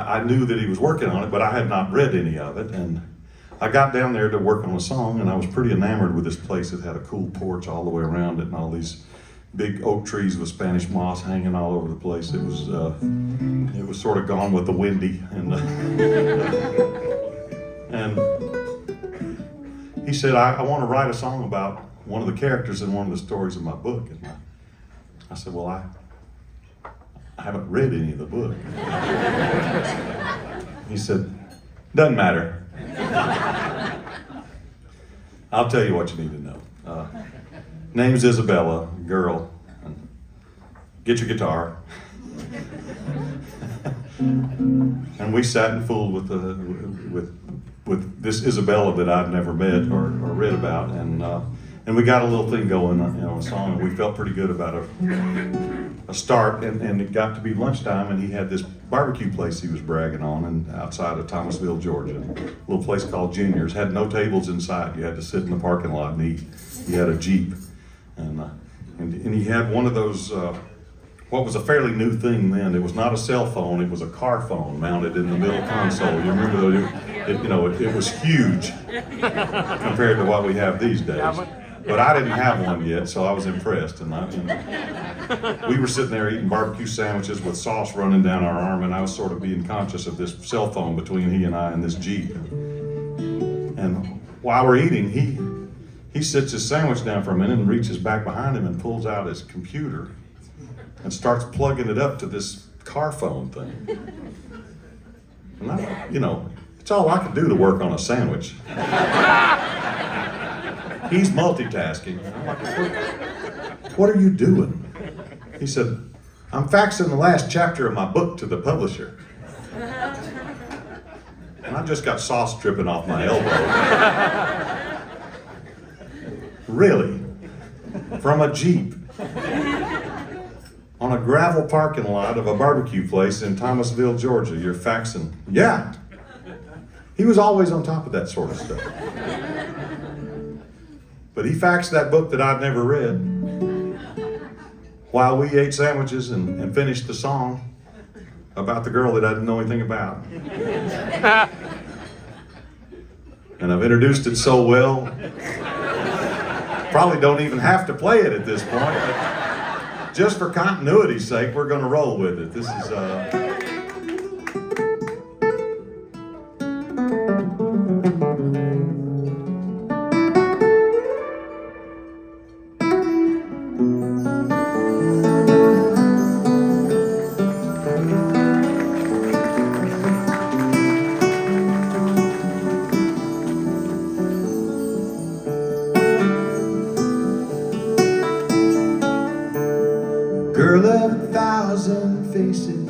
I knew that he was working on it, but I had not read any of it. And I got down there to work on a song, and I was pretty enamored with this place. It had a cool porch all the way around it, and all these big oak trees with Spanish moss hanging all over the place. It was sort of gone with the windy, and he said, I want to write a song about one of the characters in one of the stories in my book. And I said, well, I haven't read any of the book. He said, doesn't matter. I'll tell you what you need to know. Name's Isabella, girl. Get your guitar. And we sat and fooled with this Isabella that I'd never met or read about, and we got a little thing going, a song, and we felt pretty good about a start, and it got to be lunchtime, and he had this barbecue place he was bragging on, and outside of Thomasville, Georgia, a little place called Junior's. Had no tables inside. You had to sit in the parking lot and eat. He had a Jeep, and he had one of those, what was a fairly new thing then. It was not a cell phone, it was a car phone mounted in the middle console. You remember it was huge compared to what we have these days. But I didn't have one yet, so I was impressed. And we were sitting there eating barbecue sandwiches with sauce running down our arm, and I was sort of being conscious of this cell phone between he and I and this Jeep. And while we're eating, he sits his sandwich down for a minute and reaches back behind him and pulls out his computer and starts plugging it up to this car phone thing. And it's all I could do to work on a sandwich. He's multitasking. I'm like, what are you doing? He said, I'm faxing the last chapter of my book to the publisher. And I just got sauce dripping off my elbow. Really? From a Jeep. On a gravel parking lot of a barbecue place in Thomasville, Georgia, you're faxing. Yeah. He was always on top of that sort of stuff. But he faxed that book that I'd never read while we ate sandwiches and finished the song about the girl that I didn't know anything about. And I've introduced it so well, probably don't even have to play it at this point, but just for continuity's sake, we're going to roll with it. This is girl of 1,000 faces,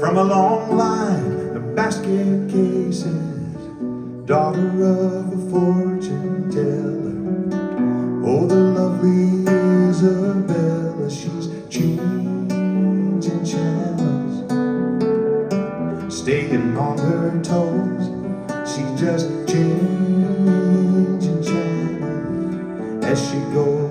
from a long line of basket cases, daughter of a fortune teller. Oh, the lovely Isabella, she's changing channels, staying on her toes. She's just changing channels as she goes.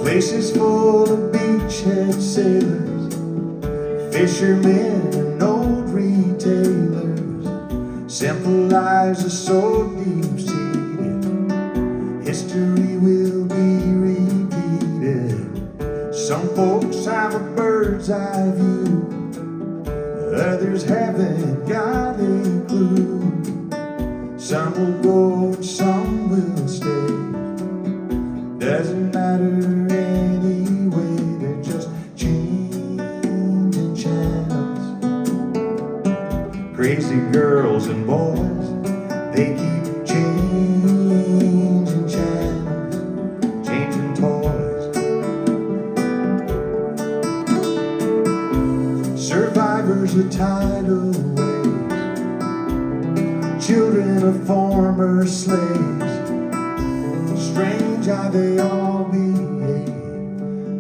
Place is full of beachhead sailors, fishermen and old retailers. Simple lives are so deep-seated, history will be repeated. Some folks have a bird's eye view, others haven't got a clue. Some will go and some will stay. Doesn't matter anyway, they're just changing channels. Crazy girls and boys, they keep changing channels, changing toys. Survivors of tidal waves, children of former slaves. Strange how they all behave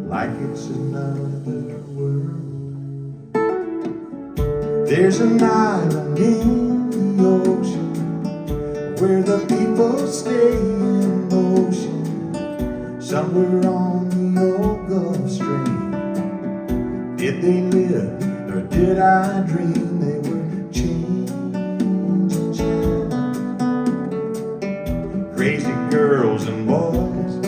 like it's another world. There's an island in the ocean where the people stay in motion, somewhere on the old Gulf Stream. Did they live or did I dream they were changing channels? Crazy girls and boys,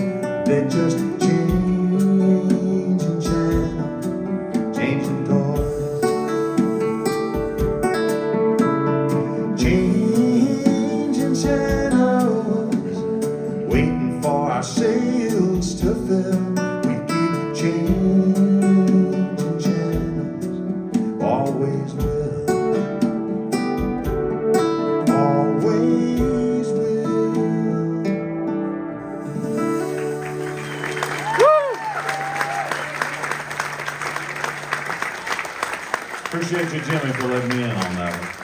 they just changing channels, changing toys, changing channels, waiting for our sails to fill. We keep changing channels, always will, always will. Appreciate you, Jimmy, for letting me in on that one.